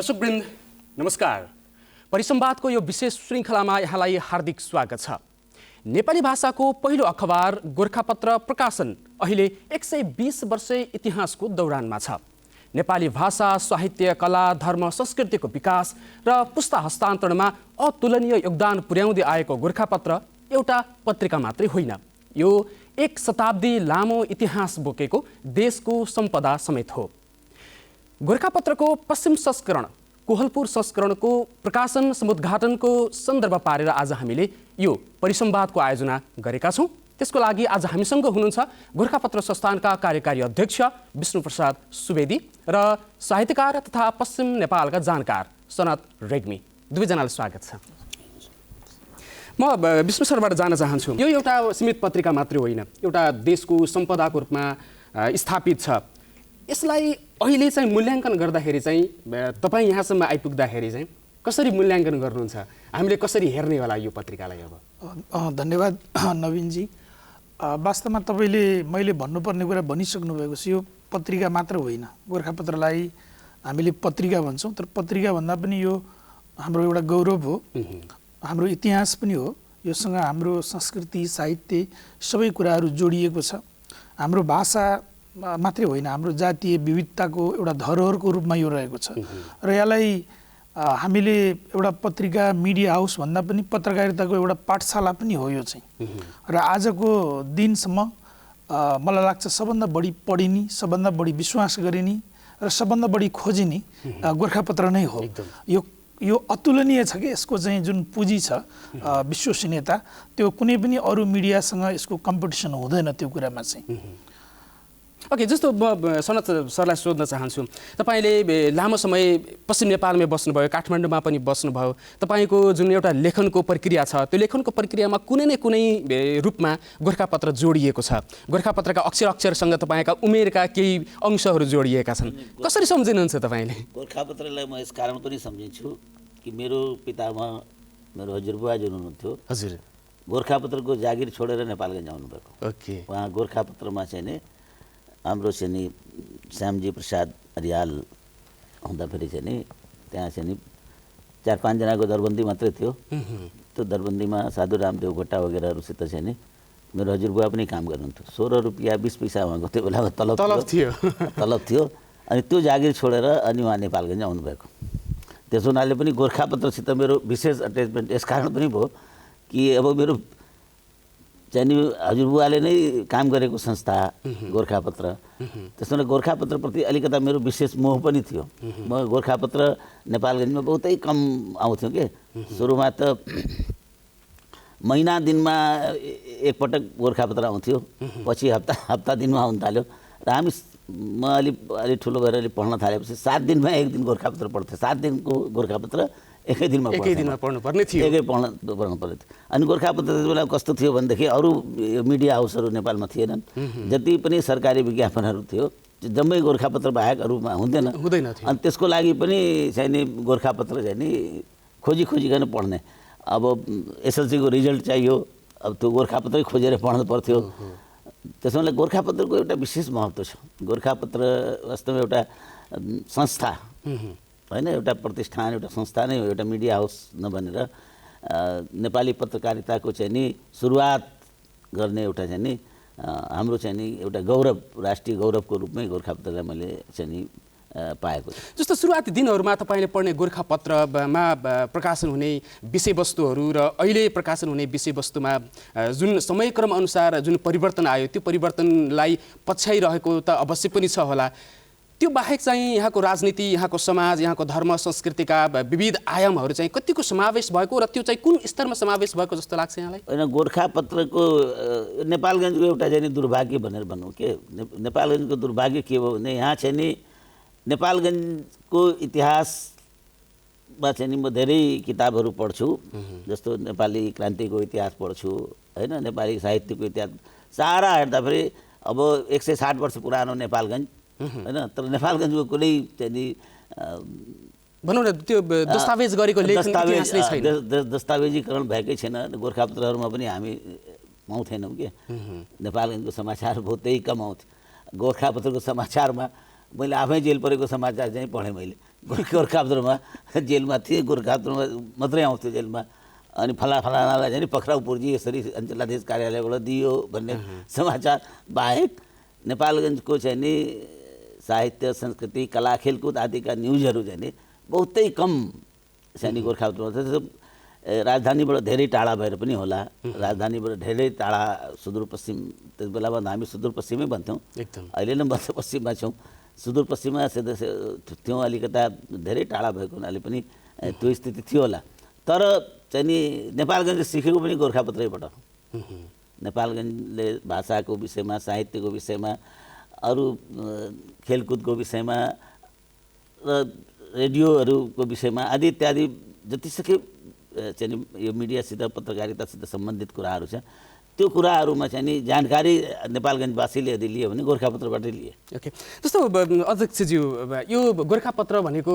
दर्शकवृन्द नमस्कार। परिसंवादको यो विशेष श्रृङ्खलामा यहाँलाई हार्दिक स्वागत छ। नेपाली भाषाको पहिलो अखबार गोरखापत्र प्रकाशन अहिले 120 वर्ष इतिहासको दौरानमा छ। नेपाली भाषा, साहित्य, कला, धर्म, संस्कृतिको विकास र पुस्ता हस्तान्तरणमा अतुलनीय योगदान पुर्याउँदै आएको गोरखापत्र एउटा पत्रिका मात्रै होइन, यो 1 शताब्दी लामो इतिहास बोकेको देशको सम्पदा समेत हो। गोरखापत्रको पश्चिम संस्करण कोहलपुर संस्करणको प्रकाशन समुद्घाटनको सन्दर्भ पारेर आज हामीले यो परिसंवादको आयोजना गरेका छौँ। त्यसको लागि आज हामीसँग हुनुहुन्छ गोरखापत्र संस्थानका कार्यकारी अध्यक्ष विष्णुप्रसाद सुवेदी र साहित्यकार तथा पश्चिम नेपालका जानकार सनत रेग्मी। दुवैजनालाई स्वागत छ। म विष्णु सरबाट जान चाहन्छु, यो एउटा सीमित पत्रिका मात्रै होइन, एउटा देशको सम्पदाको रूपमा स्थापित छ। यसलाई अहिले चाहिँ मूल्याङ्कन गर्दाखेरि चाहिँ तपाईँ यहाँसम्म आइपुग्दाखेरि चाहिँ कसरी मूल्याङ्कन गर्नुहुन्छ, हामीले कसरी हेर्ने होला यो पत्रिकालाई? अब धन्यवाद नवीनजी। वास्तवमा तपाईँले मैले भन्नुपर्ने कुरा भनिसक्नु भएको छ। यो पत्रिका मात्र होइन, गोरखापत्रलाई हामीले पत्रिका भन्छौँ, तर पत्रिका भन्दा पनि यो हाम्रो एउटा गौरव हो, हाम्रो इतिहास पनि हो। योसँग हाम्रो संस्कृति, साहित्य सबै कुराहरू जोडिएको छ। हाम्रो भाषा मात्रै होइन, हाम्रो जातीय विविधताको एउटा धरोहरको रूपमा यो रहेको छ र यसलाई हामीले एउटा पत्रिका, मिडिया हाउस भन्दा पनि पत्रकारिताको एउटा पाठशाला पनि हो यो चाहिँ। र आजको दिनसम्म मलाई लाग्छ सबभन्दा बढी पढिने, सबभन्दा बढी विश्वास गरिने र सबभन्दा बढी खोजिने गोरखापत्र नै हो। यो अतुलनीय छ कि यसको चाहिँ जुन पुँजी छ, विश्वसनीयता, त्यो कुनै पनि अरू मिडियासँग यसको कम्पिटिसन हुँदैन त्यो कुरामा चाहिँ। ओके, जस्तो म सनत सरलाई सोध्न चाहन्छु, तपाईँले लामो समय पश्चिम नेपालमै बस्नुभयो, काठमाडौँमा पनि बस्नुभयो। तपाईँको जुन एउटा लेखनको प्रक्रिया छ, त्यो लेखनको प्रक्रियामा कुनै न कुनै रूपमा गोरखापत्र जोडिएको छ। गोरखापत्रका अक्षर अक्षरसँग तपाईँका उमेरका केही अंशहरू जोडिएका छन्। कसरी सम्झिनुहुन्छ तपाईँले गोरखापत्रलाई? म यस कारण पनि सम्झिन्छु कि मेरो पितामह, मेरो हजुरबुवा जुन हुनुहुन्थ्यो, हजुर गोरखापत्रको जागिर छोडेर नेपालगञ्ज आउनुभएको। ओके, उहाँ गोरखापत्रमा चाहिँ नि हाम्रो चाहिँ नि श्यामजी प्रसाद रियाल हुँदाखेरि चाहिँ नि त्यहाँ चाहिँ नि 4-5 जनाको दरबन्दी मात्रै थियो। त्यो दरबन्दीमा साधु रामदेव घोटा वगैरहरुसित चाहिँ नि मेरो हजुरबुवा पनि काम गर्नुहुन्थ्यो। 16 रुपैयाँ 20 पैसा उहाँको त्यो बेलामा तलब थियो। अनि त्यो जागिर छोडेर अनि उहाँ नेपालगञ्ज आउनुभएको। त्यस हुनाले पनि गोरखापत्रसित मेरो विशेष अट्याचमेन्ट यस कारण पनि भयो कि अब मेरो चाहिँ नि हजुरबुवाले नै काम गरेको संस्था गोरखापत्र, त्यसमा गोरखापत्रप्रति अलिकता मेरो विशेष मोह पनि थियो। म गोरखापत्र नेपालगञ्जमा बहुतै कम आउँथ्यो के। सुरुमा त महिना दिनमा एकपटक गोरखापत्र आउँथ्यो, पछि हप्ता दिनमा आउन थाल्यो र म अलि ठुलो भएर अलि पढ्न थालेपछि 7 दिनमा एक दिन गोरखापत्र पढ्थेँ। 7 दिनको गोरखापत्र एकै दिनमा पढ्नुपर्ने थियो। पढ्नुपर्ने थियो। अनि गोरखापत्र त्यति बेला कस्तो थियो भनेदेखि अरू मिडिया हाउसहरू नेपालमा थिएनन्। जति पनि सरकारी विज्ञापनहरू थियो जम्मै गोरखापत्र बाहेक अरूमा हुँदैन। अनि त्यसको लागि पनि चाहिँ नि गोरखापत्र चाहिँ नि खोजिकन पढ्ने। अब एसएलसीको रिजल्ट चाहियो, अब त्यो गोरखापत्रै खोजेर पढ्नु पर्थ्यो। त्यसमा गोरखापत्रको एउटा विशेष महत्त्व छ। गोरखापत्र वास्तवमा एउटा संस्था होइन, एउटा प्रतिष्ठान, एउटा संस्था नै हो, एउटा मिडिया हाउस नबनेर नेपाली पत्रकारिताको चाहिँ नि सुरुवात गर्ने एउटा चाहिँ नि हाम्रो चाहिँ नि एउटा गौरव, राष्ट्रिय गौरवको रूपमै गोरखापत्रलाई मैले चाहिँ नि पाएको छु। जस्तो सुरुवाती दिनहरूमा तपाईँले पढ्ने गोरखापत्रमा प्रकाशन हुने विषयवस्तुहरू र अहिले प्रकाशन हुने विषयवस्तुमा जुन समयक्रम अनुसार जुन परिवर्तन आयो, त्यो परिवर्तनलाई पछ्याइरहेको त अवश्य पनि छ होला। त्यो बाहेक चाहिँ यहाँको राजनीति, यहाँको समाज, यहाँको धर्म, संस्कृतिका विविध आयामहरू चाहिँ कतिको समावेश भएको र त्यो चाहिँ कुन स्तरमा समावेश भएको जस्तो लाग्छ यहाँलाई? होइन, गोरखापत्रको नेपालगञ्जको एउटा चाहिँ नि दुर्भाग्य भनेर भनौँ के। नेपालगञ्जको दुर्भाग्य के हो भने यहाँ चाहिँ नि नेपालगञ्जको इतिहासमा चाहिँ नि म धेरै किताबहरू पढ्छु। जस्तो नेपाली क्रान्तिको इतिहास पढ्छु होइन, नेपाली साहित्यको इतिहास सारा हेर्दाखेरि अब 160 वर्ष पुरानो नेपालगञ्ज होइन, तर नेपालगञ्जको कुनै चाहिँ नि भनौँ न त्यो दस्तावेज गरेको दस्तावेजीकरण भएकै छैन। गोरखापत्रहरूमा पनि हामी पाउँथेनौँ कि नेपालगञ्जको समाचार बहुतै कम आउँथ्यो। गोरखापत्रको समाचारमा मैले आफै जेल परेको समाचार चाहिँ पढेँ मैले। गोरखापत्रमा जेलमा थिए, गोरखापत्रमा मात्रै आउँथ्यो जेलमा, अनि फलानालाई चाहिँ पक्राउ पूर्जी यसरी अञ्चलाधीश कार्यालयबाट दियो भन्ने समाचार बाहेक नेपालगञ्जको चाहिँ नि साहित्य, संस्कृति, कला, खेलकुद आदिका न्युजहरू चाहिँ नि बहुतै कम चाहिँ नि गोरखापत्रमा। राजधानीबाट धेरै टाढा भएर पनि होला, राजधानीबाट धेरै टाढा सुदूरपश्चिम, त्यस बेलामा हामी सुदूरपश्चिमै भन्थ्यौँ, अहिले नै मध्यपश्चिममा छौँ। सुदूरपश्चिममा थियौँ, अलिकता धेरै टाढा भएको हुनाले पनि त्यो स्थिति थियो होला। तर चाहिँ नि नेपालगञ्जले सिकेको पनि गोरखापत्रैबाट। नेपालगञ्जले भाषाको विषयमा, साहित्यको विषयमा, अरू खेलकुदको विषयमा र रेडियोहरूको विषयमा आदि इत्यादि जतिसकै चाहिँ यो मिडियासित, पत्रकारितासित सम्बन्धित कुराहरू छ, त्यो कुराहरूमा चाहिँ नि जानकारी नेपालगञ्जवासीले यदि लियो भने गोरखापत्रबाटै लिए। ओके, जस्तो अध्यक्षज्यू, यो गोरखापत्र भनेको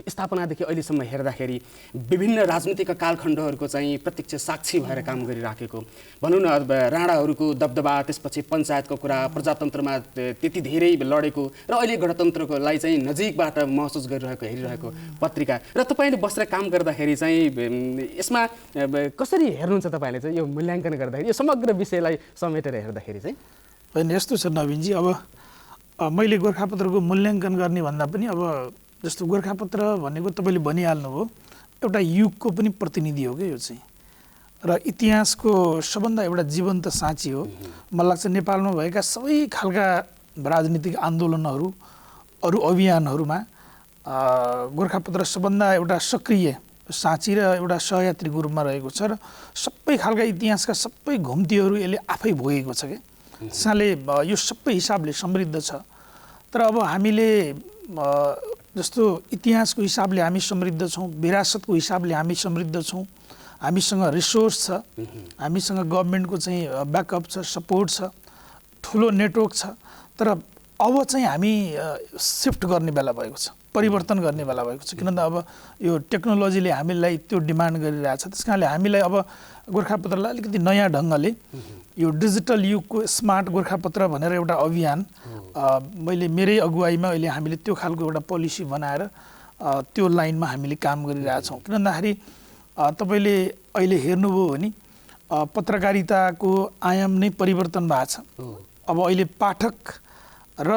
स्थापनादेखि अहिलेसम्म हेर्दाखेरि विभिन्न राजनीतिक कालखण्डहरूको चाहिँ प्रत्यक्ष साक्षी भएर काम गरिराखेको, भनौँ न राणाहरूको दबदबा, त्यसपछि पञ्चायतको कुरा, प्रजातन्त्रमा त्यति धेरै लडेको र अहिले गणतन्त्रकोलाई चाहिँ नजिकबाट महसुस गरिरहेको, हेरिरहेको पत्रिका, र तपाईँले बसेर काम गर्दाखेरि चाहिँ यसमा कसरी हेर्नुहुन्छ तपाईँले चाहिँ यो मूल्याङ्कन गर्दाखेरि समग्र विषयलाई समेटेर हेर्दाखेरि चाहिँ? होइन, यस्तो छ नवीनजी, अब मैले गोरखापत्रको मूल्याङ्कन गर्ने भन्दा पनि अब जस्तो गोरखापत्र भनेको तपाईँले भनिहाल्नुभयो एउटा युगको पनि प्रतिनिधि हो क्या यो चाहिँ, र इतिहासको सबभन्दा एउटा जीवन्त साँची हो। मलाई लाग्छ नेपालमा भएका सबै खालका राजनीतिक आन्दोलनहरू, अरू अभियानहरूमा गोरखापत्र सबभन्दा एउटा सक्रिय साँची र एउटा सहयात्रीको रूपमा रहेको छ, र सबै खालका इतिहासका सबै घुम्तीहरू यसले आफै भोगेको छ क्या। त्यसले यो सबै हिसाबले समृद्ध छ। तर अब हामीले जस्तो इतिहासको हिसाबले हामी समृद्ध छौँ, विरासतको हिसाबले हामी समृद्ध छौँ, हामीसँग रिसोर्स छ, हामीसँग गभर्मेन्टको चाहिँ ब्याकअप छ, सपोर्ट छ, ठुलो नेटवर्क छ। तर अब चाहिँ हामी सिफ्ट गर्ने बेला भएको छ, परिवर्तन गर्ने बेला भएको छ। किनभने अब यो टेक्नोलोजीले हामीलाई त्यो डिमान्ड गरिरहेछ। त्यस कारणले हामीलाई अब गोरखापत्रलाई अलिकति नयाँ ढङ्गले यो डिजिटल युगको स्मार्ट गोरखापत्र भनेर एउटा अभियान मैले मेरै अगुवाईमा अहिले हामीले त्यो खालको एउटा पोलिसी बनाएर त्यो लाइनमा हामीले काम गरिरहेछौँ। किन भन्दाखेरि तपाईँले अहिले हेर्नुभयो भने पत्रकारिताको आयाम नै परिवर्तन भएको छ। अब अहिले पाठक र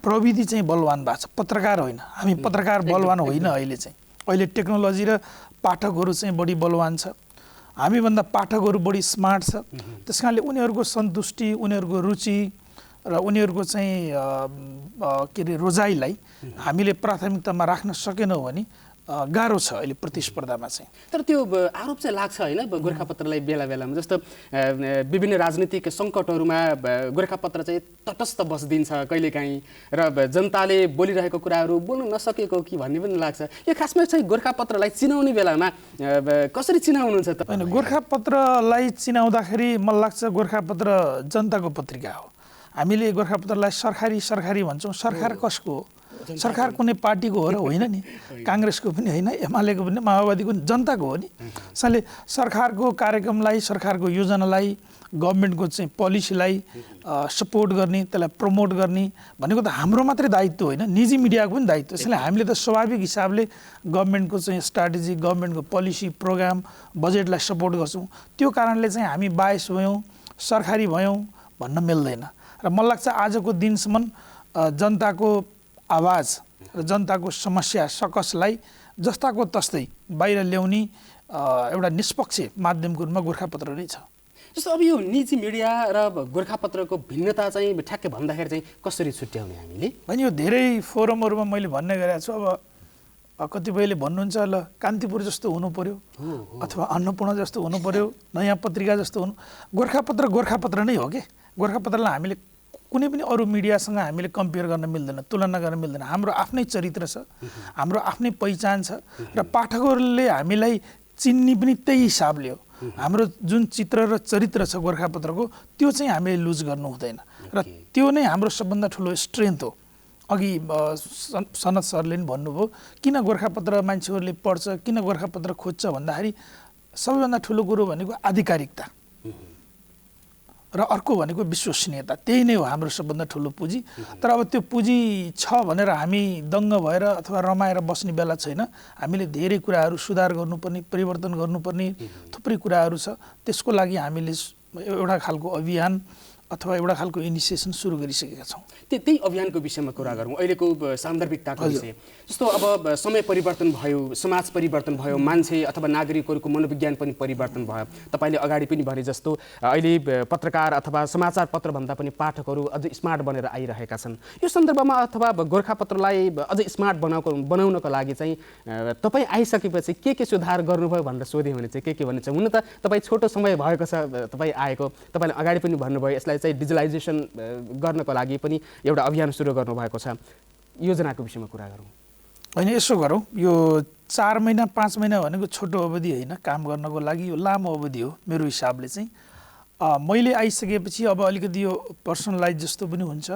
प्रविधि चाहिँ बलवान भएको छ, पत्रकार होइन। हामी पत्रकार बलवान होइन, अहिले चाहिँ अहिले टेक्नोलोजी र पाठकहरू चाहिँ बढी बलवान छ। हामीभन्दा पाठकहरू बढी स्मार्ट छ। त्यस कारणले उनीहरूको सन्तुष्टि, उनीहरूको रुचि र उनीहरूको चाहिँ के अरे रोजाइलाई हामीले प्राथमिकतामा राख्न सकेनौँ भने गाह्रो छ अहिले प्रतिस्पर्धामा चाहिँ। तर त्यो आरोप चाहिँ लाग्छ होइन गोरखापत्रलाई बेला बेलामा, जस्तो विभिन्न राजनीतिक सङ्कटहरूमा गोरखापत्र चाहिँ तटस्थ बस्दिन्छ कहिलेकाहीँ, र जनताले बोलिरहेको कुराहरू बोल्न नसकेको कि भन्ने पनि लाग्छ। यो खासमा चाहिँ गोरखापत्रलाई चिनाउने बेलामा कसरी चिनाउनुहुन्छ त? होइन, गोरखापत्रलाई चिनाउँदाखेरि मलाई लाग्छ गोरखापत्र जनताको पत्रिका हो। हामीले गोरखापत्रलाई सरकारी भन्छौँ। सरकार कसको हो? सरकार कुनै पार्टीको हो र होइन नि, काङ्ग्रेसको पनि होइन, एमालेको पनि, माओवादीको पनि, जनताको हो नि। त्यसले सरकारको कार्यक्रमलाई, सरकारको योजनालाई, गभर्मेन्टको चाहिँ पोलिसीलाई सपोर्ट गर्ने, त्यसलाई प्रमोट गर्ने भनेको त हाम्रो मात्रै दायित्व होइन, निजी मिडियाको पनि दायित्व। त्यसले हामीले त स्वाभाविक हिसाबले गभर्मेन्टको चाहिँ स्ट्राटेजी, गभर्मेन्टको पोलिसी, प्रोग्राम, बजेटलाई सपोर्ट गर्छौँ। त्यो कारणले चाहिँ हामी बायस भयौँ, सरकारी भयौँ भन्न मिल्दैन। र मलाई लाग्छ आजको दिनसम्म जनताको आवाज र जनताको समस्या सकसलाई जस्ताको तस्तै बाहिर ल्याउने एउटा निष्पक्ष माध्यमको रूपमा गोरखापत्र नै छ। जस्तो अब यो निजी मिडिया र गोरखापत्रको भिन्नता चाहिँ ठ्याक्कै भन्दाखेरि चाहिँ कसरी छुट्याउने हामीले? होइन, यो धेरै फोरमहरूमा मैले भन्ने गरेको छु। अब कतिपयले भन्नुहुन्छ ल कान्तिपुर जस्तो हुनु पर्यो, अथवा अन्नपूर्ण जस्तो हुनु पर्यो, नयाँ पत्रिका जस्तो हुनु। गोरखापत्र नै हो कि। गोरखापत्रलाई हामीले कुनै पनि अरू मिडियासँग हामीले कम्पेयर गर्न मिल्दैन, तुलना गर्न मिल्दैन। हाम्रो आफ्नै चरित्र छ, हाम्रो आफ्नै पहिचान छ, र पाठकहरूले हामीलाई चिन्ने पनि त्यही हिसाबले हो। हाम्रो जुन चित्र र चरित्र छ गोरखापत्रको, त्यो चाहिँ हामीले लुज गर्नु हुँदैन, र त्यो नै हाम्रो सबभन्दा ठुलो स्ट्रेन्थ हो। अघि सनत सरले पनि भन्नुभयो किन गोरखापत्र मान्छेहरूले पढ्छ, किन गोरखापत्र खोज्छ भन्दाखेरि सबैभन्दा ठुलो कुरो भनेको आधिकारिकता। र अर्को भनेको विश्वसनीयता। त्यही नै हो हाम्रो सबभन्दा ठुलो पुँजी। तर अब त्यो पुँजी छ भनेर हामी दङ्ग भएर अथवा रमाएर बस्ने बेला छैन। हामीले धेरै कुराहरू सुधार गर्नुपर्ने, परिवर्तन गर्नुपर्ने थुप्रै कुराहरू छ। त्यसको लागि हामीले एउटा खालको अभियान अथवा एउटा खालको इनिसिएसन सुरु गरिसकेका छौँ। त्यही अभियानको विषयमा कुरा गरौँ, अहिलेको सान्दर्भिकताको विषय। जस्तो अब समय परिवर्तन भयो, समाज परिवर्तन भयो, मान्छे अथवा नागरिकहरूको मनोविज्ञान पनि परिवर्तन भयो। तपाईँले अगाडि पनि भने जस्तो अहिले पत्रकार अथवा समाचार पत्र भन्दा पनि पाठकहरू अझ स्मार्ट बनेर आइरहेका छन्। यो सन्दर्भमा अथवा गोरखापत्रलाई अझ स्मार्ट बनाउनको लागि चाहिँ तपाईँ आइसकेपछि के सुधार गर्नुभयो भनेर सोध्यो भने चाहिँ के भन्नुहुन्छ? हुन त तपाईँ छोटो समय भएको छ तपाईँ आएको, तपाईँले अगाडि पनि भन्नुभयो यसलाई चाहिँ डिजिटलाइजेसन गर्नको लागि पनि एउटा अभियान सुरु गर्नुभएको छ। योजनाको विषयमा कुरा गरौँ। होइन, यसो गरौँ, यो 4 महिना 5 महिना भनेको छोटो अवधि होइन काम गर्नको लागि, यो लामो अवधि हो मेरो हिसाबले चाहिँ। मैले आइसकेपछि अब अलिकति यो पर्सनलाइज जस्तो पनि हुन्छ।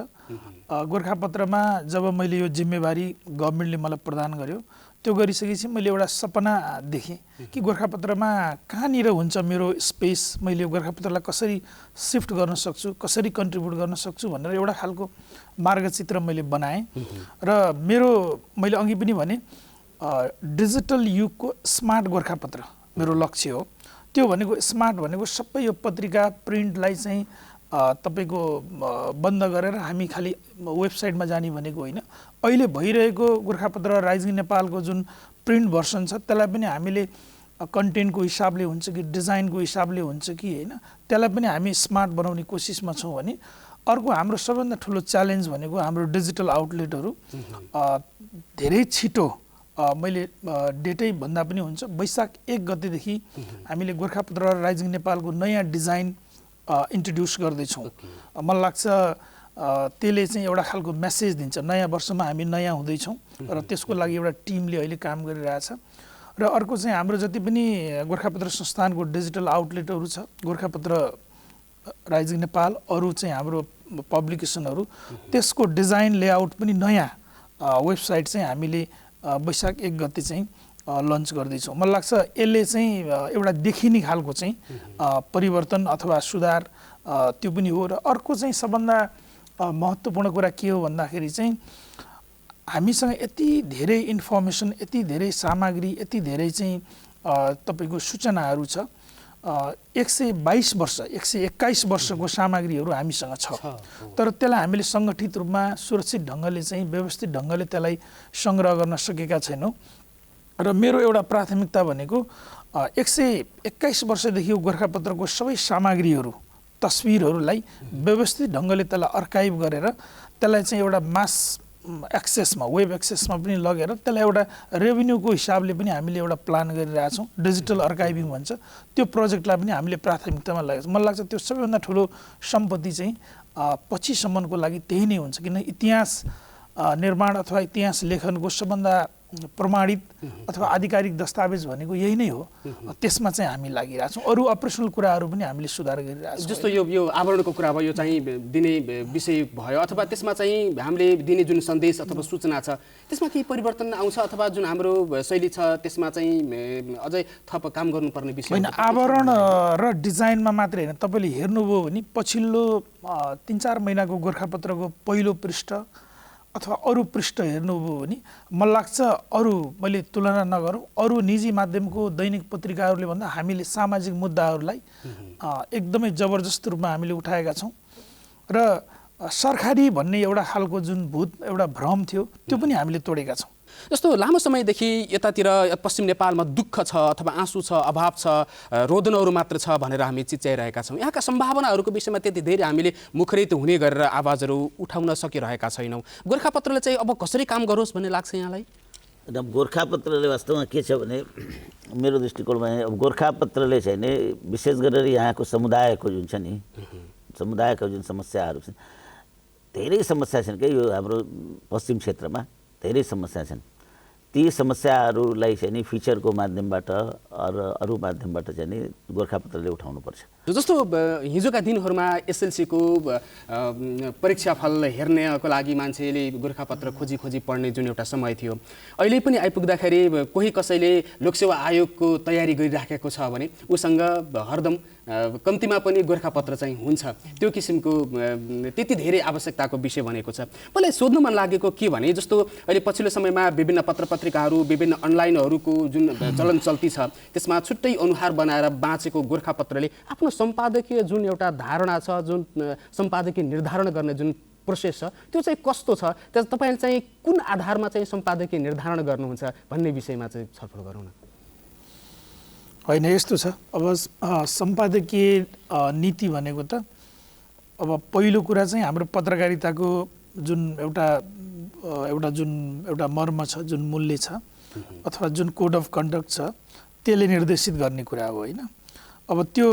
गोरखापत्रमा जब मैले यो जिम्मेवारी गभर्मेन्टले मलाई प्रदान गर्यो, त्यो गरिसकेपछि मैले एउटा सपना देखेँ कि गोरखापत्रमा कहाँनिर हुन्छ मेरो स्पेस, मैले यो गोरखापत्रलाई कसरी सिफ्ट गर्न सक्छु, कसरी कन्ट्रिब्युट गर्न सक्छु भनेर एउटा खालको मार्गचित्र मैले बनाएँ। र मैले अघि पनि भने डिजिटल युगको स्मार्ट गोरखापत्र मेरो लक्ष्य हो। त्यो भनेको स्मार्ट भनेको सबै यो पत्रिका प्रिन्टलाई चाहिँ तपाईँको बन्द गरेर हामी खालि वेबसाइटमा जाने भनेको होइन। अहिले भइरहेको गोरखापत्र राइजिङ नेपालको जुन प्रिन्ट भर्सन छ त्यसलाई पनि हामीले कन्टेन्टको हिसाबले हुन्छ कि डिजाइनको हिसाबले हुन्छ कि होइन, त्यसलाई पनि हामी स्मार्ट बनाउने कोसिसमा छौँ भने। अर्को हाम्रो सबभन्दा ठुलो च्यालेन्ज भनेको हाम्रो डिजिटल आउटलेटहरू धेरै छिटो, मैले डेटै भन्दा पनि हुन्छ, वैशाख 1 गतेदेखि हामीले गोरखापत्र र राइजिङ नेपालको नयाँ डिजाइन इन्ट्रोड्युस गर्दैछौँ। मलाई लाग्छ त्यसले चाहिँ एउटा खालको मेसेज दिन्छ, नयाँ वर्षमा हामी नयाँ हुँदैछौँ र त्यसको लागि एउटा टिमले अहिले काम गरिरहेछ। र अर्को चाहिँ हाम्रो जति पनि गोरखापत्र संस्थानको डिजिटल आउटलेटहरू छ, गोरखापत्र राइजिङ नेपाल, अरू चाहिँ हाम्रो पब्लिकेसनहरू, त्यसको डिजाइन लेआउट पनि नयाँ वेबसाइट चाहिँ हामीले वैशाख 1 गते चाहिँ लन्च गर्दैछौँ। मलाई लाग्छ यसले चाहिँ एउटा देखिने खालको चाहिँ परिवर्तन अथवा सुधार त्यो पनि हो। र अर्को चाहिँ सबभन्दा महत्त्वपूर्ण कुरा के हो भन्दाखेरि चाहिँ हामीसँग यति धेरै इन्फर्मेसन, यति धेरै सामग्री, यति धेरै चाहिँ तपाईँको सूचनाहरू छ। 122 वर्ष 121 वर्षको सामग्रीहरू हामीसँग छ। तर त्यसलाई हामीले सङ्गठित रूपमा सुरक्षित ढङ्गले चाहिँ व्यवस्थित ढङ्गले त्यसलाई सङ्ग्रह गर्न सकेका छैनौँ। र मेरो एउटा प्राथमिकता भनेको 121 वर्षदेखि गोरखापत्रको सबै सामग्रीहरू, तस्विरहरूलाई व्यवस्थित ढङ्गले त्यसलाई अर्काइभ गरेर त्यसलाई चाहिँ एउटा मास एक्सेसमा, वेब एक्सेसमा पनि लगेर त्यसलाई एउटा रेभिन्यूको हिसाबले पनि हामीले एउटा प्लान गरिरहेछौँ। डिजिटल अर्काइभिङ भन्छ, त्यो प्रोजेक्टलाई पनि हामीले प्राथमिकतामा लगाएको छ। मलाई लाग्छ त्यो सबैभन्दा ठुलो सम्पत्ति चाहिँ पछिसम्मको लागि त्यही नै हुन्छ। किन इतिहास निर्माण अथवा इतिहास लेखनको सबभन्दा प्रमाणित अथवा आधिकारिक दस्तावेज भनेको यही नै हो। त्यसमा चाहिँ हामी लागिरहेछौँ। अरू अपरेसनल कुराहरू पनि हामीले सुधार गरिरहेछौँ। जस्तो यो आवरणको कुरा भयो, यो चाहिँ दिने विषय भयो, अथवा त्यसमा चाहिँ हामीले दिने जुन सन्देश अथवा सूचना छ त्यसमा केही परिवर्तन आउँछ अथवा जुन हाम्रो शैली छ त्यसमा चाहिँ अझै थप काम गर्नुपर्ने विषय होइन। आवरण र डिजाइनमा मात्रै होइन, तपाईँले हेर्नुभयो भने पछिल्लो 3-4 महिनाको गोरखापत्रको पहिलो पृष्ठ अथवा अरू पृष्ठ हेर्नुभयो भने मलाई लाग्छ अरू, मैले तुलना नगरौँ, अरू निजी माध्यमको दैनिक पत्रिकाहरूले भन्दा हामीले सामाजिक मुद्दाहरूलाई एकदमै जबरजस्त रूपमा हामीले उठाएका छौँ। र सरकारी भन्ने एउटा खालको जुन एउटा भ्रम थियो त्यो पनि हामीले तोडेका छौँ। जस्तो लामो समयदेखि यतातिर पश्चिम नेपालमा दुःख छ अथवा आँसु छ, अभाव छ, रोदनहरू मात्र छ भनेर हामी चिच्याइरहेका छौँ। यहाँका सम्भावनाहरूको विषयमा त्यति धेरै हामीले मुखरित हुने गरेर आवाजहरू उठाउन सकिरहेका छैनौँ। गोरखापत्रले चाहिँ अब कसरी काम गरोस् भन्ने लाग्छ यहाँलाई? गोरखापत्रले वास्तवमा के छ भने मेरो दृष्टिकोणमा अब गोरखापत्रले चाहिँ नि विशेष गरेर यहाँको समुदायको जुन छ नि, समुदायको जुन समस्याहरू छन्, धेरै समस्या छन् क्या यो हाम्रो पश्चिम क्षेत्रमा, धेरै समस्या छन्। ती समस्याहरूलाई चाहिँ नि फिचरको माध्यमबाट अरू माध्यमबाट चाहिँ नि गोरखापत्रले उठाउनुपर्छ। जस्तो हिजोका दिनहरूमा एसएलसीको परीक्षाफल हेर्नको लागि मान्छेले गोरखापत्र खोजी खोजी पढ्ने जुन एउटा समय थियो, अहिले पनि आइपुग्दाखेरि कोही कसैले लोकसेवा आयोगको तयारी गरिराखेको छ भने उसँग हरदम कम्तीमा पनि गोरखापत्र चाहिँ हुन्छ। त्यो किसिमको त्यति धेरै आवश्यकताको विषय बनेको छ। मलाई सोध्नु मन लागेको के भने जस्तो अहिले पछिल्लो समयमा विभिन्न पत्रपत्रिकाहरू विभिन्न अनलाइनहरूको जुन चलन चल्ती छ त्यसमा छुट्टै अनुहार बनाएर बाँचेको गोरखापत्रले आफ्नो सम्पादकीय जुन एउटा धारणा छ, जुन सम्पादकीय निर्धारण गर्ने जुन प्रोसेस छ त्यो चाहिँ कस्तो छ, त्यस तपाईँले चाहिँ कुन आधारमा चाहिँ सम्पादकीय निर्धारण गर्नुहुन्छ भन्ने विषयमा चाहिँ छलफल गरौँ न। होइन, यस्तो छ। अब सम्पादकीय नीति भनेको त अब पहिलो कुरा चाहिँ हाम्रो पत्रकारिताको जुन एउटा मर्म छ, जुन मूल्य छ अथवा जुन कोड अफ कन्डक्ट छ त्यसले निर्देशित गर्ने कुरा हो होइन। अब त्यो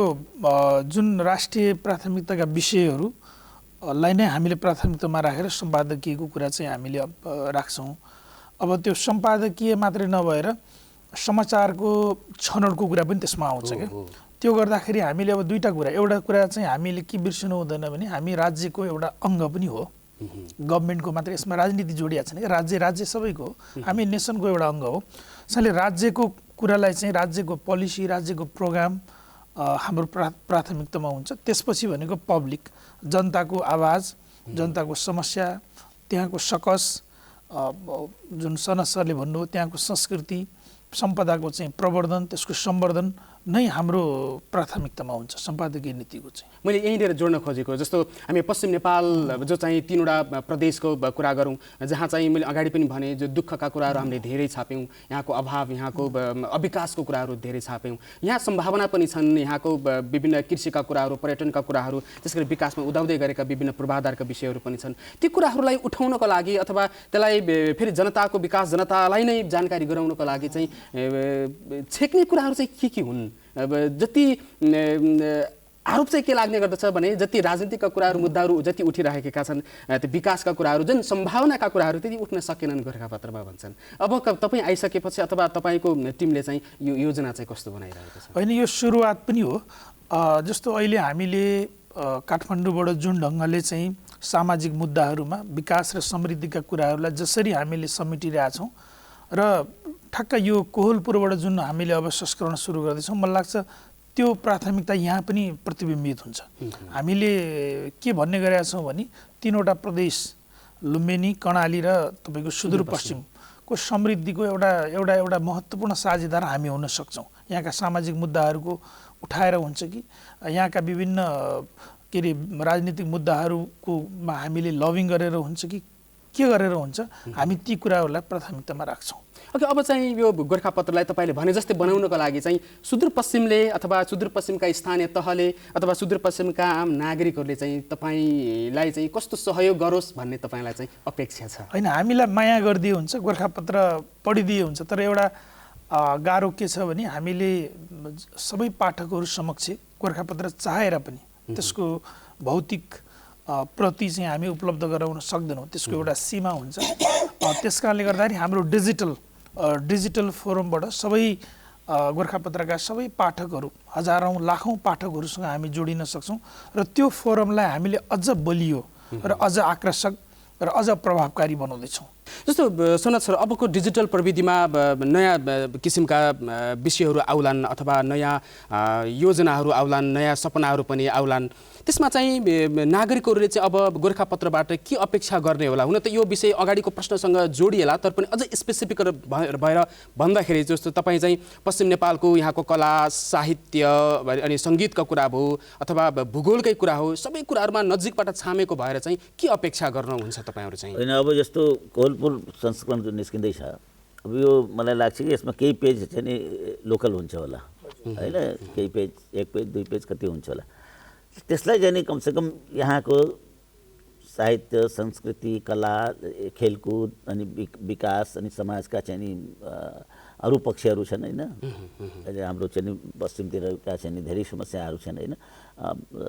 जुन राष्ट्रिय प्राथमिकताका विषयहरूलाई नै हामीले प्राथमिकतामा राखेर सम्पादकीयको कुरा चाहिँ हामीले राख्छौँ। अब त्यो सम्पादकीय मात्रै नभएर समाचारको छनौटको कुरा पनि त्यसमा आउँछ क्या। त्यो गर्दाखेरि हामीले अब दुईवटा कुरा, एउटा कुरा चाहिँ हामीले के बिर्सनु हुँदैन भने हामी राज्यको एउटा अङ्ग पनि हो, गभर्मेन्टको मात्रै यसमा राजनीति जोडिया छैन क्या। राज्य सबैको हो, हामी नेसनको एउटा अङ्ग हो। त्यसैले राज्यको कुरालाई चाहिँ राज्यको पोलिसी, राज्यको प्रोग्राम हाम्रो प्राथमिकतामा हुन्छ। त्यसपछि भनेको पब्लिक, जनताको आवाज, जनताको समस्या, त्यहाँको सकस, जुन सनत सरले भन्नुभयो त्यहाँको संस्कृति सम्पदाको चाहिँ प्रवर्धन, त्यसको सम्वर्धन नै हाम्रो प्राथमिकतामा हुन्छ सम्पादकीय नीतिको चाहिँ। मैले यहीँनिर जोड्न खोजेको जस्तो हामी पश्चिम नेपाल जो चाहिँ 3वटा प्रदेशको कुरा गरौँ, जहाँ चाहिँ मैले अगाडि पनि भने जो दुःखका कुराहरू हामीले धेरै छाप्यौँ, यहाँको अभाव, यहाँको अविकासको कुराहरू धेरै छाप्यौँ। यहाँ सम्भावना पनि छन्, यहाँको विभिन्न कृषिका कुराहरू, पर्यटनका कुराहरू, त्यसरी विकासमा उदाउँदै गरेका विभिन्न पूर्वाधारका विषयहरू पनि छन्। ती कुराहरूलाई उठाउनको लागि अथवा त्यसलाई फेरि जनताको विकास, जनतालाई नै जानकारी गराउनको लागि चाहिँ छेक्ने कुराहरू चाहिँ के हुन्? अब जति आरोप चाहिँ के लाग्ने गर्दछ भने जति राजनीतिकका कुराहरू, मुद्दाहरू जति उठिरहेका छन्, त्यो विकासका कुराहरू, जुन सम्भावनाका कुराहरू त्यति उठ्न सकेनन् गोरखापत्रमा भन्छन्। अब तपाईँ आइसकेपछि अथवा तपाईँको टिमले चाहिँ यो योजना चाहिँ कस्तो बनाइरहेको छ? होइन, यो सुरुवात पनि हो। जस्तो अहिले हामीले काठमाडौँबाट जुन ढङ्गले चाहिँ सामाजिक मुद्दाहरूमा विकास र समृद्धिका कुराहरूलाई जसरी हामीले समेटिरहेछौँ र ठक्क यो कोहलपुरबाट जुन हामीले अब संस्करण सुरु गर्दैछौँ, मलाई लाग्छ त्यो प्राथमिकता यहाँ पनि प्रतिबिम्बित हुन्छ। हामीले के भन्ने गरेका छौँ भने 3वटा प्रदेश लुम्बिनी, कर्णाली र तपाईँको सुदूरपश्चिमको समृद्धिको एउटा महत्त्वपूर्ण साझेदार हामी हुन सक्छौँ। यहाँका सामाजिक मुद्दाहरूको उठाएर हुन्छ कि यहाँका विभिन्न के अरे राजनीतिक मुद्दाहरूकोमा हामीले लबिङ गरेर हुन्छ कि के गरेर हुन्छ, हामी ती कुराहरूलाई प्राथमिकतामा राख्छौँ। ओके, अब चाहिँ यो गोरखापत्रलाई तपाईँले भने जस्तै बनाउनको लागि चाहिँ सुदूरपश्चिमले अथवा सुदूरपश्चिमका स्थानीय तहले अथवा सुदूरपश्चिमका आम नागरिकहरूले चाहिँ तपाईँलाई चाहिँ कस्तो सहयोग गरोस् भन्ने तपाईँलाई चाहिँ अपेक्षा छ? होइन, हामीलाई माया गरिदिए हुन्छ, गोरखापत्र पढिदिए हुन्छ। तर एउटा गाह्रो के छ भने हामीले सबै पाठकहरू समक्ष गोरखापत्र चाहेर पनि त्यसको भौतिक प्रति चाहिँ हामी उपलब्ध गराउन सक्दैनौँ, त्यसको एउटा सीमा हुन्छ। त्यस कारणले गर्दाखेरि हाम्रो डिजिटल फोरमबाट सबै गोरखापत्रका सबै पाठकहरू, हजारौँ लाखौँ पाठकहरूसँग हामी जोडिन सक्छौँ र त्यो फोरमलाई हामीले अझ बलियो र अझ आकर्षक र अझ प्रभावकारी बनाउँदैछौँ। जस्तो सनत सर, अबको डिजिटल प्रविधिमा नयाँ किसिमका विषयहरू आउलान् अथवा नयाँ योजनाहरू आउलान्, नयाँ सपनाहरू पनि आउलान्, त्यसमा चाहिँ नागरिकहरूले चाहिँ अब गोरखापत्रबाट के अपेक्षा गर्ने होला? हुन त यो विषय अगाडिको प्रश्नसँग जोडिएला, तर पनि अझ स्पेसिफिक भएर भन्दाखेरि जस्तो तपाईँ चाहिँ पश्चिम नेपालको यहाँको कला, साहित्य अनि सङ्गीतका कुरा भयो अथवा भूगोलकै कुरा हो, सबै कुराहरूमा नजिकबाट छामेको भएर चाहिँ के अपेक्षा गर्नुहुन्छ तपाईँहरू चाहिँ? होइन, अब जस्तो कोहलपुर संस्करण जो निस्किँदैछ, अब यो मलाई लाग्छ कि यसमा केही पेज चाहिँ नि लोकल हुन्छ होला होइन, केही पेज, 1 पेज 2 पेज कति हुन्छ होला। त्यसलाई चाहिँ नि कमसेकम यहाँको साहित्य, संस्कृति, कला, खेलकुद अनि विकास अनि समाजका चाहिँ नि अरू पक्षहरू छन् होइन। हाम्रो चाहिँ नि पश्चिमतिरका चाहिँ नि धेरै समस्याहरू छन् होइन,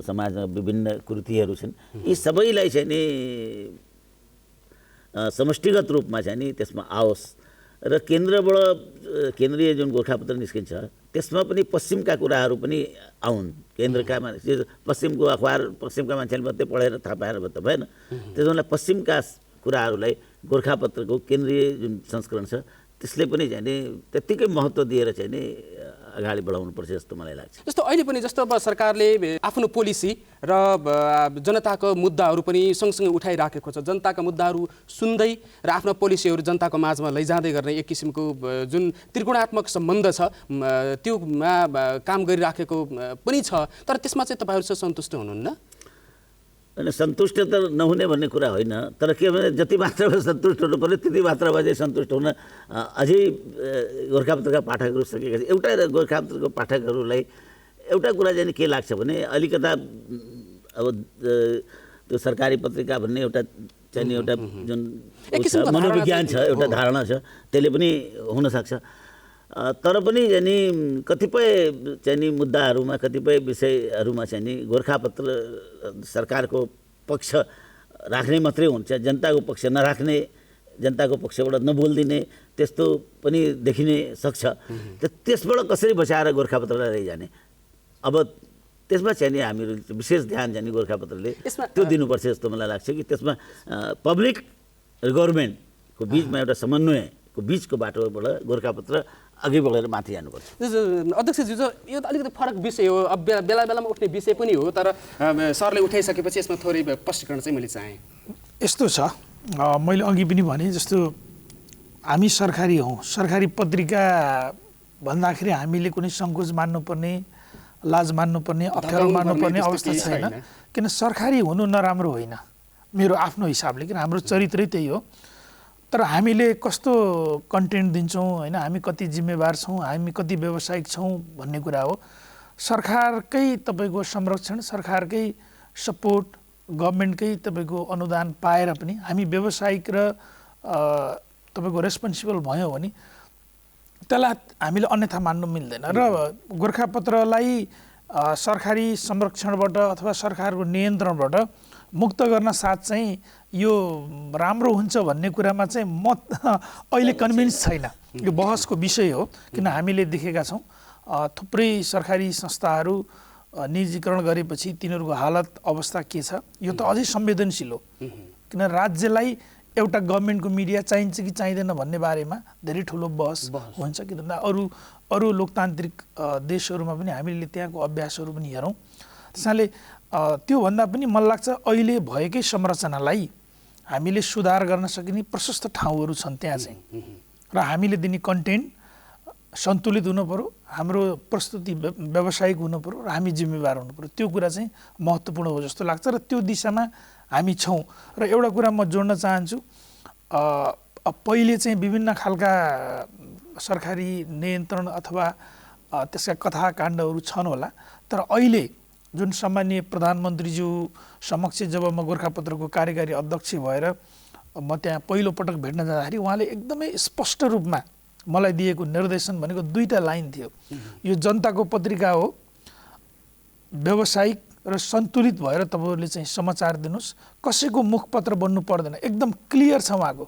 समाजमा विभिन्न कृतिहरू छन्, यी सबैलाई चाहिँ नि समष्टिगत रूपमा चाहिँ नि त्यसमा आओस् र केन्द्रीय जुन गोरखापत्र निस्किन्छ त्यसमा पनि पश्चिमका कुराहरू पनि आउन्। केन्द्रका मान्छे पश्चिमको अखबार पश्चिमका मान्छेले मात्रै पढेर थाहा पाएर त भएन। त्यसो भने पश्चिमका कुराहरूलाई गोरखापत्रको केन्द्रीय जुन संस्करण छ त्यसले पनि चाहिँ नि त्यत्तिकै महत्त्व दिएर चाहिँ नि अगाडि बढाउनुपर्छ जस्तो मलाई लाग्छ। जस्तो अहिले पनि जस्तो अब सरकारले आफ्नो पोलिसी र जनताको मुद्दाहरू पनि सँगसँगै उठाइराखेको छ। जनताका मुद्दाहरू सुन्दै र आफ्नो पोलिसीहरू जनताको माझमा लैजाँदै गर्ने एक किसिमको जुन त्रिकोणात्मक सम्बन्ध छ त्योमा काम गरिराखेको पनि छ। तर त्यसमा चाहिँ तपाईँहरू चाहिँ सन्तुष्ट हुनुहुन्न? अनि सन्तुष्ट त नहुने भन्ने कुरा होइन, तर के भने जति मात्रामा सन्तुष्ट हुनु पर्यो त्यति मात्रामा चाहिँ सन्तुष्ट हुन अझै गोरखापत्रका पाठकहरू सकेका छन्। एउटा गोरखापत्रको पाठकहरूलाई एउटा कुरा चाहिँ के लाग्छ भने अलिकता अब त्यो सरकारी पत्रिका भन्ने एउटा चाहिँ एउटा जुन मनोविज्ञान छ, एउटा धारणा छ, त्यसले पनि हुनसक्छ। तर पनि चाहिँ नि कतिपय चाहिँ नि मुद्दाहरूमा कतिपय विषयहरूमा चाहिँ नि गोरखापत्र सरकारको पक्ष राख्ने मात्रै हुन्छ, जनताको पक्ष नराख्ने, जनताको पक्षबाट नबोलिदिने त्यस्तो पनि देखिने सक्छ। त्यसबाट कसरी बचाएर गोरखापत्रलाई लैजाने, अब त्यसमा चाहिँ नि हामीहरू विशेष ध्यान चाहिँ नि गोरखापत्रले त्यो दिनुपर्छ जस्तो मलाई लाग्छ कि त्यसमा पब्लिक र गभर्मेन्टको बिचमा एउटा समन्वयको बिचको बाटोबाट गोरखापत्र अघि बढेर माथि जानुपर्छ। अध्यक्षज्यू, यो त अलिकति फरक विषय हो, अब बेला बेलामा उठ्ने विषय पनि हो, तर सरले उठाइसकेपछि यसमा थोरै स्पष्टीकरण चाहिँ मैले चाहेँ। यस्तो छ, मैले अघि पनि भने जस्तो हामी सरकारी हौँ, सरकारी पत्रिका भन्दाखेरि हामीले कुनै सङ्कोच मान्नुपर्ने, लाज मान्नुपर्ने, अप्ठ्यारो मान्नुपर्ने अवस्था छैन। किन सरकारी हुनु नराम्रो होइन मेरो आफ्नो हिसाबले, किन हाम्रो चरित्रै त्यही हो। तर हामीले कस्तो कन्टेन्ट दिन्छौँ होइन, हामी कति जिम्मेवार छौँ, हामी कति व्यावसायिक छौँ भन्ने कुरा हो। सरकारकै तपाईँको संरक्षण, सरकारकै सपोर्ट, गभर्मेन्टकै तपाईँको अनुदान पाएर पनि हामी व्यावसायिक र तपाईँको रेस्पोन्सिबल भयौँ भने त्यसलाई हामीले अन्यथा मान्नु मिल्दैन। र गोरखापत्रलाई सरकारी संरक्षणबाट अथवा सरकारको नियन्त्रणबाट मुक्त गर्न साथ चाहिँ यो राम्रो हुन्छ भन्ने कुरामा चाहिँ म अहिले कन्भिन्स छैन। यो बहसको विषय हो, किन हामीले देखेका छौँ थुप्रै सरकारी संस्थाहरू निजीकरण गरेपछि तिनीहरूको हालत अवस्था के छ, यो त अझै संवेदनशील हो। किन राज्यलाई एउटा गभर्मेन्टको मिडिया चाहिन्छ कि चाहिँदैन भन्ने बारेमा धेरै ठुलो बहस हुन्छ। किनभने अरू लोकतान्त्रिक देशहरूमा पनि हामीले त्यहाँको अभ्यासहरू पनि हेरौँ। त्यसैले त्योभन्दा पनि मलाई लाग्छ अहिले भएकै संरचनालाई हामीले सुधार गर्न सकिने प्रशस्त ठाउँहरू छन् त्यहाँ चाहिँ। र हामीले दिने कन्टेन्ट सन्तुलित हुनु पर्यो, हाम्रो प्रस्तुति व्यावसायिक हुनु पर्यो र हामी जिम्मेवार हुनु पर्यो। त्यो कुरा चाहिँ महत्त्वपूर्ण हो जस्तो लाग्छ र त्यो दिशामा हामी छौँ। र एउटा कुरा म जोड्न चाहन्छु, पहिले चाहिँ विभिन्न खालका सरकारी नियन्त्रण अथवा त्यसका कथाकाण्डहरू छन् होला, तर अहिले जुन सामान्य प्रधानमन्त्रीज्यू समक्ष जब म गोरखापत्रको कार्यकारी अध्यक्ष भएर म त्यहाँ पहिलो पटक भेट्न जाँदाखेरि उहाँले एकदमै स्पष्ट रूपमा मलाई दिएको निर्देशन भनेको दुईटा लाइन थियो, यो जनताको पत्रिका हो, व्यावसायिक र सन्तुलित भएर तपाईँहरूले चाहिँ समाचार दिनुहोस्, कसैको मुखपत्र बन्नु पर्दैन। एकदम क्लियर छ उहाँको।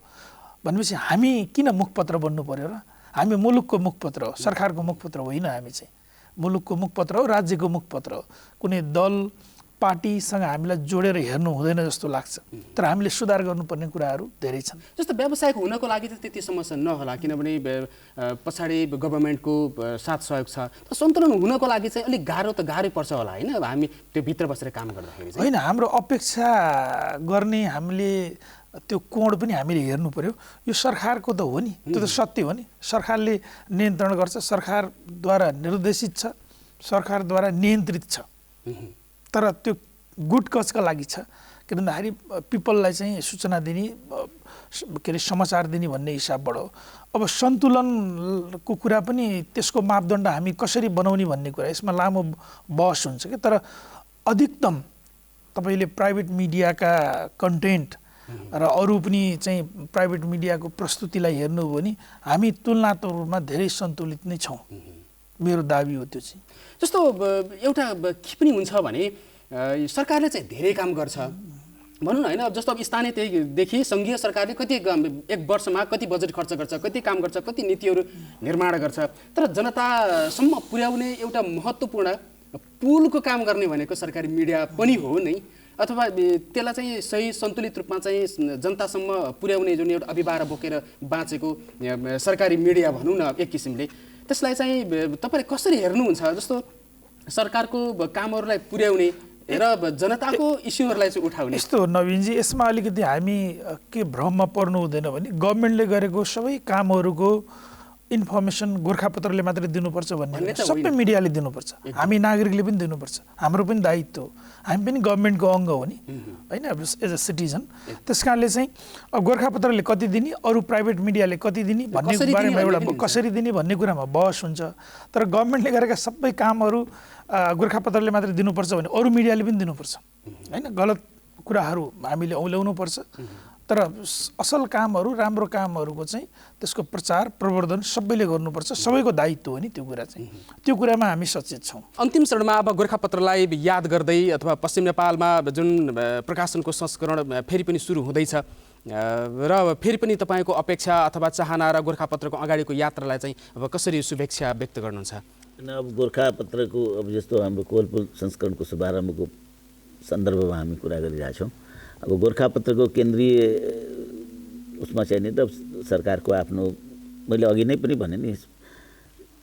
भनेपछि हामी किन मुखपत्र बन्नु पर्यो र? हामी मुलुकको मुखपत्र हो, सरकारको मुखपत्र होइन। हामी चाहिँ मुलुकको मुखपत्र हो, राज्यको मुखपत्र हो। कुनै दल पार्टीसँग हामीलाई जोडेर हेर्नु हुँदैन जस्तो लाग्छ। तर हामीले सुधार गर्नुपर्ने कुराहरू धेरै छन्। जस्तो व्यावसायिक हुनको लागि त त्यति समस्या नहोला, किनभने पछाडि गभर्मेन्टको साथ सहयोग छ। तर सन्तुलन हुनको लागि चाहिँ अलिक गाह्रै पर्छ होला होइन, हामी त्यो भित्र बसेर काम गर्दाखेरि चाहिँ। होइन, हाम्रो अपेक्षा गर्ने हामीले त्यो कोण पनि हामीले हेर्नु पर्यो। यो सरकारको त हो नि, त्यो त सत्य हो नि। सरकारले नियन्त्रण गर्छ, सरकारद्वारा निर्देशित छ, सरकारद्वारा नियन्त्रित छ। तर त्यो गुड कजका लागि छ। किन भन्दाखेरि पिपललाई चाहिँ सूचना दिने, के अरे समाचार दिने भन्ने हिसाबबाट हो। अब सन्तुलनको कुरा पनि त्यसको मापदण्ड हामी कसरी बनाउने भन्ने कुरा, यसमा लामो बहस हुन्छ कि। तर अधिकतम तपाईँले प्राइभेट मिडियाका कन्टेन्ट र अरू पनि चाहिँ प्राइभेट मिडियाको प्रस्तुतिलाई हेर्नु हो भने हामी तुलनात्मक रूपमा धेरै सन्तुलित नै छौँ। मेरो दाबी हो त्यो चाहिँ। जस्तो एउटा के पनि हुन्छ भने सरकारले चाहिँ धेरै काम गर्छ, भनौँ न होइन, अब जस्तो अब स्थानीय तहदेखि सङ्घीय सरकारले कति एक वर्षमा कति बजेट खर्च गर्छ, कति काम गर्छ, कति नीतिहरू निर्माण गर्छ, तर जनतासम्म पुर्याउने एउटा महत्त्वपूर्ण पुलको काम गर्ने भनेको सरकारी मिडिया पनि हो नै, अथवा त्यसलाई चाहिँ सही सन्तुलित रूपमा चाहिँ जनतासम्म पुर्याउने जुन एउटा अभिभार बोकेर बाँचेको सरकारी मिडिया भनौँ न एक किसिमले, त्यसलाई चाहिँ तपाईँले कसरी हेर्नुहुन्छ? जस्तो सरकारको कामहरूलाई पुर्याउने र जनताको इस्युहरूलाई चाहिँ उठाउने। यस्तो नवीनजी, यसमा अलिकति हामी के भ्रममा पर्नु हुँदैन भने गभर्मेन्टले गरेको सबै कामहरूको इन्फर्मेसन गोर्खापत्रले मात्रै दिनुपर्छ भन्ने सबै मिडियाले दिनुपर्छ, हामी नागरिकले पनि दिनुपर्छ, हाम्रो पनि दायित्व हो, हामी पनि गभर्मेन्टको अङ्ग हो नि होइन, एज अ सिटिजन। त्यस कारणले चाहिँ गोर्खापत्रले कति दिने, अरू प्राइभेट मिडियाले कति दिने भन्ने बारेमा एउटा कसरी दिने भन्ने कुरामा बहस हुन्छ। तर गभर्मेन्टले गरेका सबै कामहरू गोर्खापत्रले मात्रै दिनुपर्छ भने अरू मिडियाले पनि दिनुपर्छ होइन, गलत कुराहरू हामीले औल्याउनुपर्छ। तर असल कामहरू, राम्रो कामहरूको चाहिँ त्यसको प्रचार प्रवर्धन सबैले गर्नुपर्छ, सबैको दायित्व हो नि त्यो कुरा चाहिँ, त्यो कुरामा हामी सचेत छौँ। अन्तिम चरणमा अब गोर्खापत्रलाई याद गर्दै अथवा पश्चिम नेपालमा जुन प्रकाशनको संस्करण फेरि पनि सुरु हुँदैछ र फेरि पनि तपाईँको अपेक्षा अथवा चाहना र गोर्खापत्रको अगाडिको यात्रालाई चाहिँ अब कसरी शुभेच्छा व्यक्त गर्नुहुन्छ? अब गोर्खापत्रको अब जस्तो हाम्रो कोहलपुर संस्करणको शुभारम्भको सन्दर्भमा हामी कुरा गरिरहेछौँ। अब गोर्खापत्रको केन्द्रीय उसमा चाहिँ नि त सरकारको आफ्नो, मैले अघि नै पनि भने नि,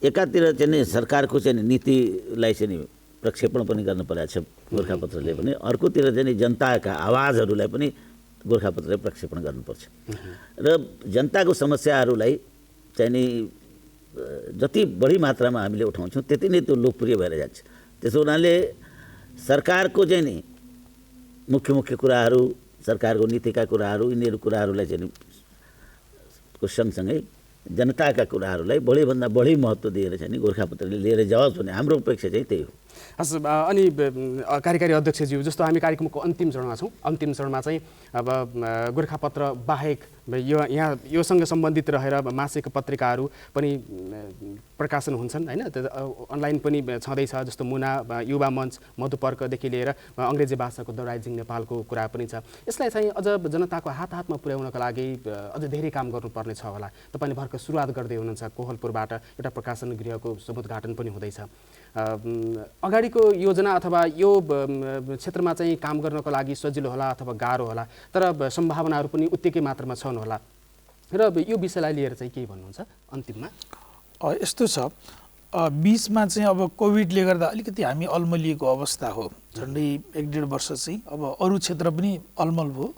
एकातिर चाहिँ नि सरकारको चाहिँ नीतिलाई चाहिँ नि प्रक्षेपण पनि गर्नु परेको छ गोर्खापत्रले पनि, अर्कोतिर चाहिँ नि जनताका आवाजहरूलाई पनि गोर्खापत्रले प्रक्षेपण गर्नुपर्छ र जनताको समस्याहरूलाई चाहिँ नि जति बढी मात्रामा हामीले उठाउँछौँ त्यति नै त्यो लोकप्रिय भएर जान्छ। त्यसो हुनाले सरकारको चाहिँ नि मुख्य मुख्य कुराहरू, सरकारको नीतिका कुराहरू, यिनीहरू कुराहरूलाई चाहिँ को सँगसँगै जनताका कुराहरूलाई बढीभन्दा बढी महत्त्व दिएर चाहिँ नि गोर्खापत्रले लिएर जाओस् भन्ने हाम्रो अपेक्षा चाहिँ त्यही हो। हस्, अनि कार्यकारी अध्यक्षज्यू, जस्तो हामी कार्यक्रमको अन्तिम चरणमा छौँ, अन्तिम चरणमा चाहिँ अब गोर्खापत्र बाहेक यहाँ योसँग सम्बन्धित रहेर मासिक पत्रिकाहरू पनि प्रकाशन हुन्छन् होइन, अनलाइन पनि छँदैछ, जस्तो मुना, युवा मञ्च, मधुपर्कदेखि लिएर अङ्ग्रेजी भाषाको द राइजिङ नेपालको कुरा पनि छ। यसलाई चाहिँ अझ जनताको हातमा पुर्याउनको लागि अझ धेरै काम गर्नुपर्ने छ होला। तपाईँले भर्खर सुरुवात गर्दै हुनुहुन्छ, कोहलपुरबाट एउटा प्रकाशन गृहको समुद्घाटन पनि हुँदैछ। अगाडिको योजना अथवा यो क्षेत्रमा चाहिँ काम गर्नको लागि सजिलो होला अथवा गाह्रो होला, तर सम्भावनाहरू पनि उत्तिकै मात्रामा छन् होला, र यो विषयलाई लिएर चाहिँ के भन्नुहुन्छ अन्तिममा? यस्तो छ, बिचमा चाहिँ अब कोभिडले गर्दा अलिकति हामी अल्मलिएको अवस्था हो, झन्डै 1-1.5 वर्ष चाहिँ अब अरू क्षेत्र पनि अलमल भयो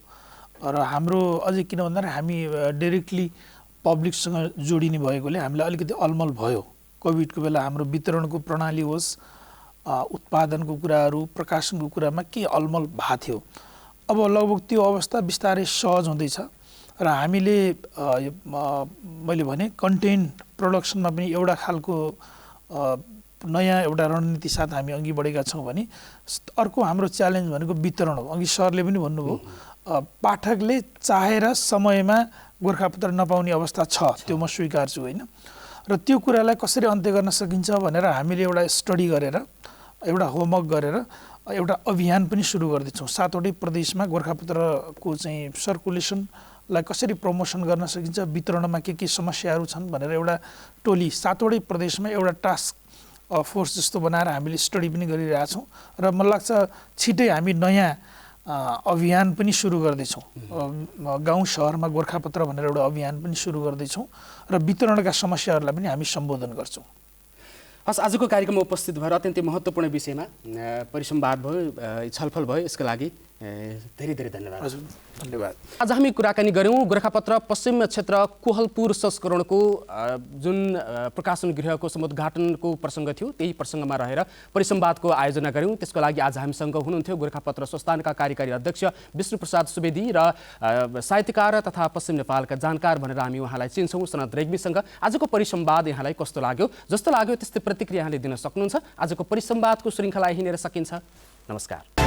र हाम्रो अझै किन भन्दा हामी डाइरेक्टली पब्लिकसँग जोडिने भएकोले हामीलाई अलिकति अलमल भयो। कोभिडको बेला हाम्रो वितरणको प्रणाली होस्, उत्पादनको कुराहरू, प्रकाशनको कुरामा के अलमल भएको थियो। अब लगभग त्यो अवस्था बिस्तारै सहज हुँदैछ र हामीले मैले भने कन्टेन्ट प्रोडक्सनमा पनि एउटा खालको नयाँ एउटा रणनीति साथ हामी अघि बढेका छौँ भने अर्को हाम्रो च्यालेन्ज भनेको वितरण हो। अघि सरले पनि भन्नुभयो, पाठकले चाहेर समयमा गोर्खापत्र नपाउने अवस्था छ, त्यो म स्वीकार्छु होइन, र त्यो कुरालाई कसरी अन्त्य गर्न सकिन्छ भनेर हामीले एउटा स्टडी गरेर, एउटा होमवर्क गरेर एउटा अभियान पनि सुरु गर्दैछौँ। 7वटै प्रदेशमा गोर्खापत्रको चाहिँ सर्कुलेसनलाई कसरी प्रमोसन गर्न सकिन्छ, वितरणमा के समस्याहरू छन् भनेर एउटा टोली 7वटै प्रदेशमा एउटा टास्क फोर्स जस्तो बनाएर हामीले स्टडी पनि गरिरहेछौँ र मलाई लाग्छ छिटै हामी नयाँ अभियान पनि सुरु गर्दैछौँ। गाउँ सहरमा गोर्खापत्र भनेर एउटा अभियान पनि सुरु गर्दैछौँ र वितरणका समस्याहरूलाई पनि हामी सम्बोधन गर्छौँ। हस्, आजको कार्यक्रममा उपस्थित भएर अत्यन्तै महत्त्वपूर्ण विषयमा परिसंवाद भयो, छलफल भयो, यसको लागि धेरै धेरै धन्यवाद। हजुर, धन्यवाद। आज हामी कुराकानी गऱ्यौँ गोर्खापत्र पश्चिम क्षेत्र कोहलपुर संस्करणको जुन प्रकाशन गृहको समुद्घाटनको प्रसङ्ग थियो, त्यही प्रसङ्गमा रहेर परिसंवादको आयोजना गऱ्यौँ। त्यसको लागि आज हामीसँग हुनुहुन्थ्यो गोर्खापत्र संस्थानका कार्यकारी अध्यक्ष विष्णुप्रसाद सुवेदी र साहित्यकार तथा पश्चिम नेपालका जानकार भनेर हामी उहाँलाई चिन्छौँ सनत रेग्मीसँग। आजको परिसंवाद यहाँलाई कस्तो लाग्यो? जस्तो लाग्यो त्यस्तै प्रतिक्रिया यहाँले दिन सक्नुहुन्छ। आजको परिसंवादको श्रृङ्खला हिँडेर सकिन्छ। नमस्कार।